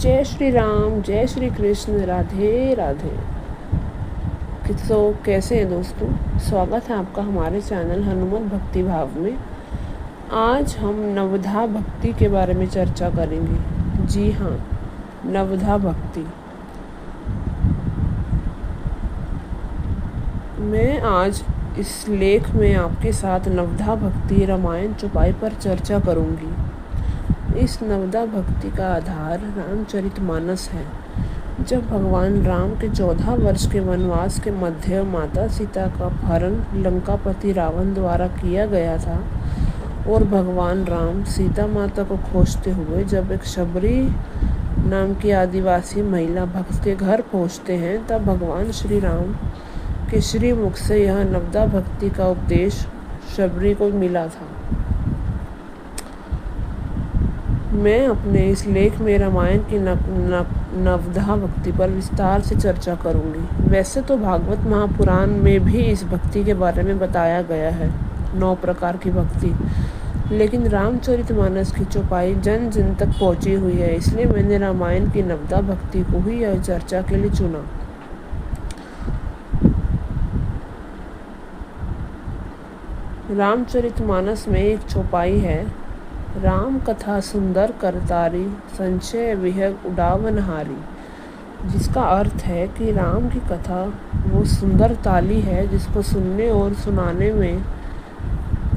जय श्री राम, जय श्री कृष्ण, राधे राधे। कैसे हैं दोस्तों? स्वागत है आपका हमारे चैनल हनुमत भक्ति भाव में। आज हम नवधा भक्ति के बारे में चर्चा करेंगे। जी हाँ, नवधा भक्ति। मैं आज इस लेख में आपके साथ नवधा भक्ति रामायण चौपाई पर चर्चा करूंगी। इस नवधा भक्ति का आधार रामचरितमानस है। जब भगवान राम के 14 वर्ष के वनवास के मध्य माता सीता का अपहरण लंकापति रावण द्वारा किया गया था और भगवान राम सीता माता को खोजते हुए जब एक शबरी नाम की आदिवासी महिला भक्त के घर पहुंचते हैं, तब भगवान श्री राम के श्री मुख से यह नवधा भक्ति का उपदेश शबरी को मिला था। मैं अपने इस लेख में रामायण की नवधा भक्ति पर विस्तार से चर्चा करूंगी। वैसे तो भागवत महापुराण में भी इस भक्ति के बारे में बताया गया है, 9 प्रकार की भक्ति, लेकिन रामचरितमानस की चौपाई जन जन तक पहुंची हुई है, इसलिए मैंने रामायण की नवधा भक्ति को ही यह चर्चा के लिए चुना। रामचरितमानस में एक चौपाई है, राम कथा सुंदर करतारी, संशय विहग उड़ावनहारी, जिसका अर्थ है कि राम की कथा वो सुंदर ताली है जिसको सुनने और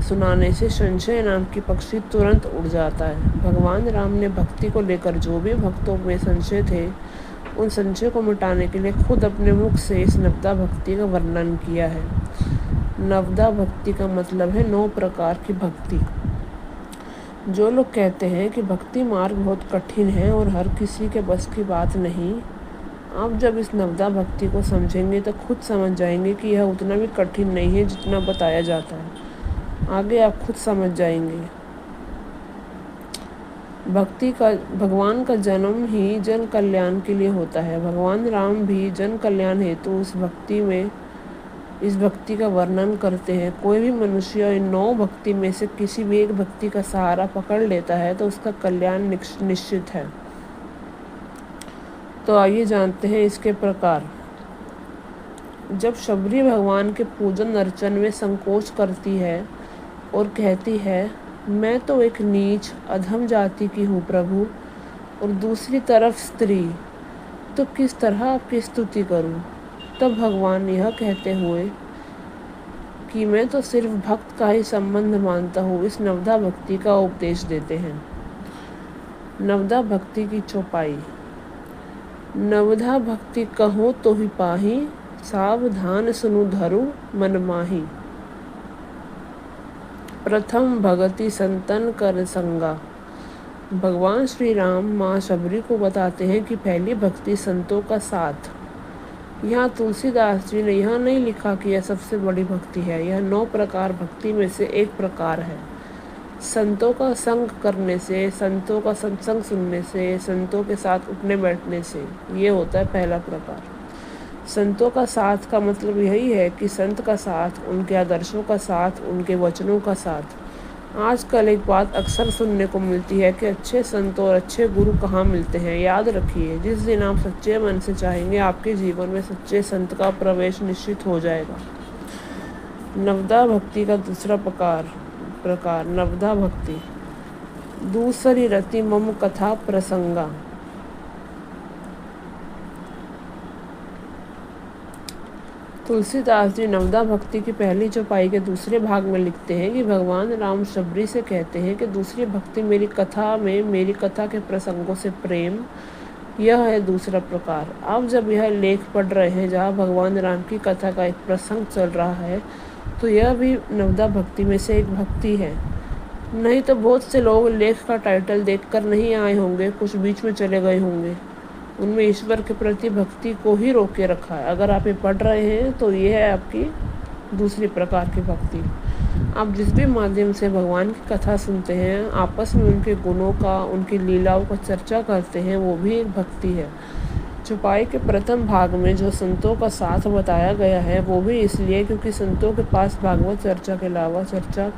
सुनाने से संशय नाम की पक्षी तुरंत उड़ जाता है। भगवान राम ने भक्ति को लेकर जो भी भक्तों में संशय थे, उन संशय को मिटाने के लिए खुद अपने मुख से इस नवधा भक्ति का वर्णन किया है। नवधा भक्ति का मतलब है 9 प्रकार की भक्ति। जो लोग कहते हैं कि भक्ति मार्ग बहुत कठिन है और हर किसी के बस की बात नहीं, आप जब इस नवधा भक्ति को समझेंगे तो खुद समझ जाएंगे कि यह उतना भी कठिन नहीं है जितना बताया जाता है। आगे आप खुद समझ जाएंगे। भगवान का जन्म ही जन कल्याण के लिए होता है। भगवान राम भी जन कल्याण हेतु इस भक्ति का वर्णन करते हैं। कोई भी मनुष्य इन 9 भक्ति में से किसी भी एक भक्ति का सहारा पकड़ लेता है तो उसका कल्याण निश्चित है। तो आइए जानते हैं इसके प्रकार। जब शबरी भगवान के पूजन अर्चन में संकोच करती है और कहती है, मैं तो एक नीच अधम जाति की हूँ प्रभु, और दूसरी तरफ स्त्री, तो किस तरह आपकी स्तुति करूँ? तब भगवान यह कहते हुए कि मैं तो सिर्फ भक्त का ही संबंध मानता हूँ, इस नवधा भक्ति का उपदेश देते हैं। नवधा भक्ति की चौपाई। नवधा भक्ति कहो तो ही पाही, सावधान सुनु धरु मन माही। प्रथम भगति संतन कर संगा। भगवान श्री राम माँ शबरी को बताते हैं कि पहली भक्ति संतों का साथ। यहाँ तुलसीदास जी ने यह नहीं लिखा कि यह सबसे बड़ी भक्ति है, यह 9 प्रकार भक्ति में से एक प्रकार है। संतों का संग करने से, संतों का सत्संग सुनने से, संतों के साथ उठने बैठने से, ये होता है पहला प्रकार। संतों का साथ का मतलब यही है कि संत का साथ, उनके आदर्शों का साथ, उनके वचनों का साथ। आजकल एक बात अक्सर सुनने को मिलती है कि अच्छे संत और अच्छे गुरु कहाँ मिलते हैं। याद रखिए, जिस दिन आप सच्चे मन से चाहेंगे, आपके जीवन में सच्चे संत का प्रवेश निश्चित हो जाएगा। नवधा भक्ति का दूसरा प्रकार नवधा भक्ति। दूसरी रति मम कथा प्रसंगा। तुलसीदास जी नवधा भक्ति की पहली चौपाई के दूसरे भाग में लिखते हैं कि भगवान राम शबरी से कहते हैं कि दूसरी भक्ति मेरी कथा के प्रसंगों से प्रेम, यह है दूसरा प्रकार। आप जब यह लेख पढ़ रहे हैं जहाँ भगवान राम की कथा का एक प्रसंग चल रहा है, तो यह भी नवधा भक्ति में से एक भक्ति है। नहीं तो बहुत से लोग लेख का टाइटल देखकर नहीं आए होंगे, कुछ बीच में चले गए होंगे। उनमें ईश्वर के प्रति भक्ति को ही रोक के रखा है। अगर आप ये पढ़ रहे हैं तो ये है आपकी दूसरी प्रकार की भक्ति। आप जिस भी माध्यम से भगवान की कथा सुनते हैं, आपस में उनके गुणों का, उनकी लीलाओं का चर्चा करते हैं, वो भी एक भक्ति है। चौपाई के प्रथम भाग में जो संतों का साथ बताया गया है, वो भी इसलिए क्योंकि संतों के पास भागवत चर्चा के अलावा चर्चा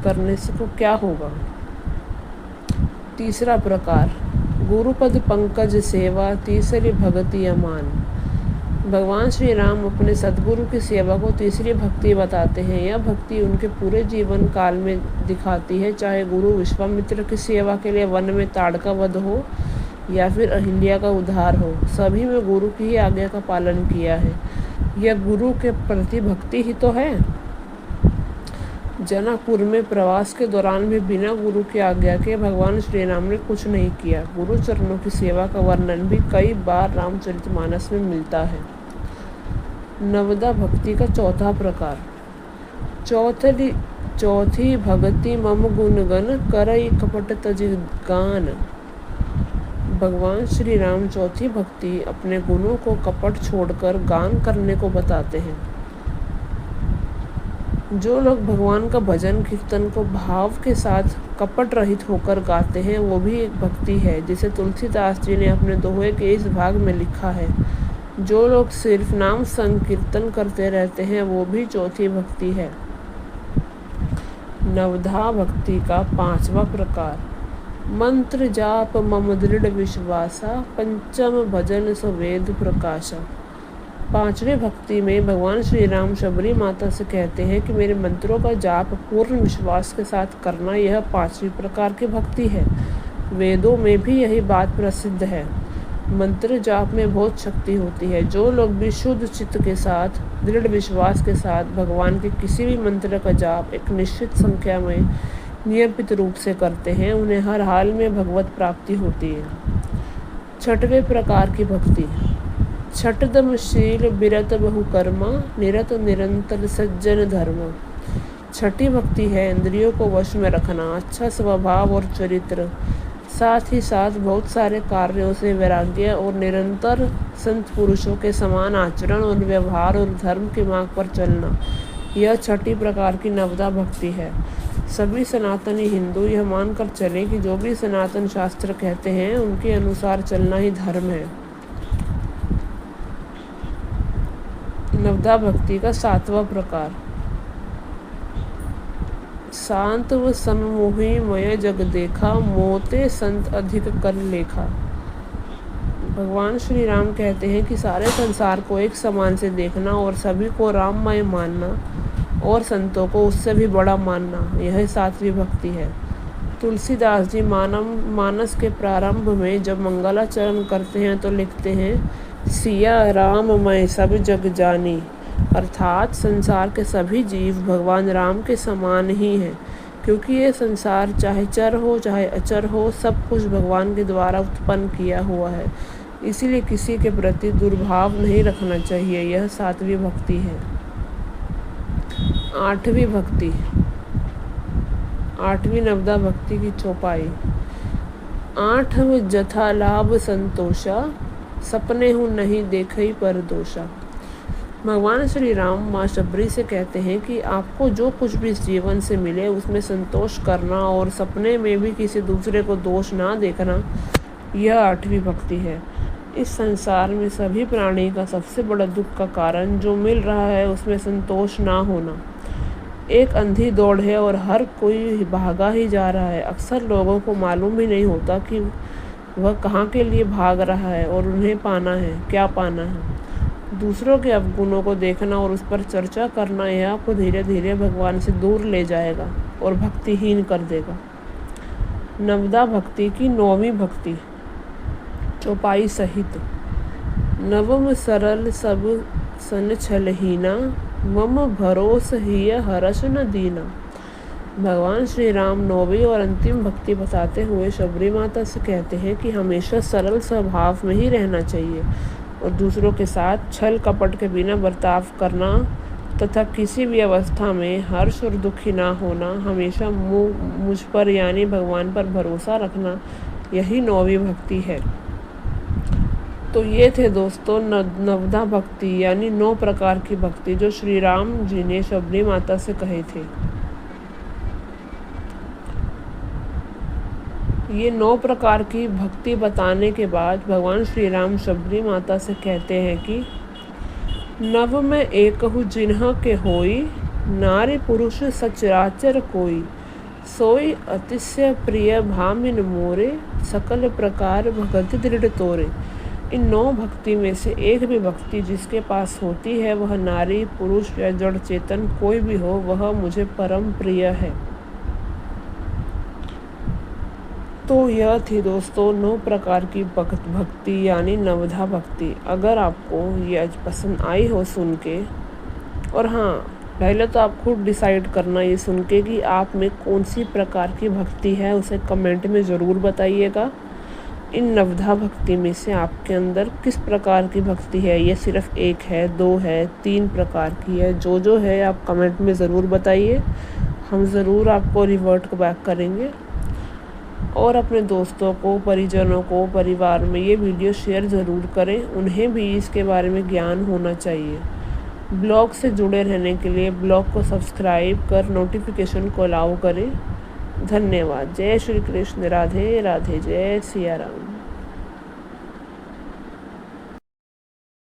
करने से तो क्या होगा। तीसरा प्रकार गुरुपद पंकज सेवा तीसरी भक्ति अमान। भगवान श्री राम अपने सद्गुरु की सेवा को तीसरी भक्ति बताते हैं। यह भक्ति उनके पूरे जीवन काल में दिखाती है, चाहे गुरु विश्वामित्र की सेवा के लिए वन में ताड़का वध हो या फिर अहिल्या का उद्धार हो, सभी में गुरु की ही आज्ञा का पालन किया है। यह गुरु के प्रति भक्ति ही तो है। जनकपुर में प्रवास के दौरान भी बिना गुरु की आज्ञा के भगवान श्री राम ने कुछ नहीं किया। गुरु चरणों की सेवा का वर्णन भी कई बार रामचरितमानस में मिलता है। नवदा भक्ति का चौथा प्रकार। चौथी भक्ति मम गुणगन करई कपट तज गान। भगवान श्री राम चौथी भक्ति अपने गुणों को कपट छोड़कर गान करने को बताते हैं। जो लोग भगवान का भजन कीर्तन को भाव के साथ कपट रहित होकर गाते हैं, वो भी एक भक्ति है, जिसे तुलसीदास जी ने अपने दोहे के इस भाग में लिखा है। जो लोग सिर्फ नाम संकीर्तन करते रहते हैं, वो भी चौथी भक्ति है। नवधा भक्ति का पांचवा प्रकार। मंत्र जाप मम दृढ़ विश्वासा, पंचम भजन सवेद प्रकाशा। पांचवी भक्ति में भगवान श्री राम शबरी माता से कहते हैं कि मेरे मंत्रों का जाप पूर्ण विश्वास के साथ करना, यह पांचवी प्रकार की भक्ति है। वेदों में भी यही बात प्रसिद्ध है। मंत्र जाप में बहुत शक्ति होती है। जो लोग भी शुद्ध चित्त के साथ, दृढ़ विश्वास के साथ भगवान के किसी भी मंत्र का जाप एक निश्चित संख्या में नियमित रूप से करते हैं, उन्हें हर हाल में भगवत प्राप्ति होती है। छठवें प्रकार की भक्ति। छठदमशील बिरत बहुकर्मा, निरत निरंतर सज्जन धर्म। छठी भक्ति है इंद्रियों को वश में रखना, अच्छा स्वभाव और चरित्र, साथ ही साथ बहुत सारे कार्यों से वैराग्य और निरंतर संत पुरुषों के समान आचरण और व्यवहार और धर्म के मार्ग पर चलना। यह छठी प्रकार की नवदा भक्ति है। सभी सनातनी हिंदू यह मानकर चले कि जो भी सनातन शास्त्र कहते हैं, उनके अनुसार चलना ही धर्म है। नवदा भक्ति का सातवां प्रकार। शांत व सममोही मय जग देखा, मोते संत अधिक कर लेखा। भगवान श्री राम कहते हैं कि सारे संसार को एक समान से देखना और सभी को राममय मानना और संतों को उससे भी बड़ा मानना, यह सातवीं भक्ति है। तुलसीदास जी मानस के प्रारंभ में जब मंगलाचरण करते हैं तो लिखते हैं, सिया राम मैं सब जग जानी, अर्थात संसार के सभी जीव भगवान राम के समान ही हैं, क्योंकि ये संसार चाहे चर हो चाहे अचर हो, सब कुछ भगवान के द्वारा उत्पन्न किया हुआ है। इसीलिए किसी के प्रति दुर्भाव नहीं रखना चाहिए। यह सातवीं भक्ति है। आठवीं भक्ति। आठवीं नवदा भक्ति की चौपाई। आठव जथा लाभ संतोषा, सपने हूँ नहीं देखई पर दोषा। भगवान श्री राम माँ शबरी से कहते हैं कि आपको जो कुछ भी इस जीवन से मिले उसमें संतोष करना और सपने में भी किसी दूसरे को दोष ना देखना, यह आठवीं भक्ति है। इस संसार में सभी प्राणी का सबसे बड़ा दुख का कारण जो मिल रहा है उसमें संतोष ना होना। एक अंधी दौड़ है और हर कोई भागा ही जा रहा है। अक्सर लोगों को मालूम भी नहीं होता कि वह कहाँ के लिए भाग रहा है और उन्हें पाना है, क्या पाना है। दूसरों के अवगुणों को देखना और उस पर चर्चा करना, यह आपको धीरे धीरे भगवान से दूर ले जाएगा और भक्तिहीन कर देगा। नवदा भक्ति की नौवीं भक्ति, चौपाई सहित। नवम सरल सब सन छलहीना, मम भरोस हिय हरष न दीना। भगवान श्री राम नौवीं और अंतिम भक्ति बताते हुए शबरी माता से कहते हैं कि हमेशा सरल स्वभाव में ही रहना चाहिए और दूसरों के साथ छल कपट के बिना बर्ताव करना तथा किसी भी अवस्था में हर्ष और दुखी ना होना, हमेशा मुझ पर यानी भगवान पर भरोसा रखना, यही नौवीं भक्ति है। तो ये थे दोस्तों नवदा भक्ति यानी 9 प्रकार की भक्ति जो श्री राम जी ने शबरी माता से कहे थे। ये 9 प्रकार की भक्ति बताने के बाद भगवान श्री राम शबरी माता से कहते हैं कि नव में एकहु जिन्ह के होई, नारी पुरुष सचराचर कोई। सोई अतिशय प्रिय भामिन मोरे, सकल प्रकार भगति दृढ़ तोरे। इन 9 भक्ति में से एक भी भक्ति जिसके पास होती है, वह नारी पुरुष या जड़ चेतन कोई भी हो, वह मुझे परम प्रिय है। तो यह थी दोस्तों 9 प्रकार की भक्ति यानी नवधा भक्ति। अगर आपको यह पसंद आई हो सुन के, और हाँ, पहले तो आप खुद डिसाइड करना ये सुन के कि आप में कौन सी प्रकार की भक्ति है, उसे कमेंट में ज़रूर बताइएगा। इन नवधा भक्ति में से आपके अंदर किस प्रकार की भक्ति है, ये सिर्फ 1 है, 2 है, 3 प्रकार की है, जो है आप कमेंट में ज़रूर बताइए। हम ज़रूर आपको रिवर्ट बैक करेंगे। और अपने दोस्तों को, परिजनों को, परिवार में ये वीडियो शेयर ज़रूर करें, उन्हें भी इसके बारे में ज्ञान होना चाहिए। ब्लॉग से जुड़े रहने के लिए ब्लॉग को सब्सक्राइब कर नोटिफिकेशन को अलाउ करें। धन्यवाद। जय श्री कृष्ण। राधे राधे। जय सिया राम।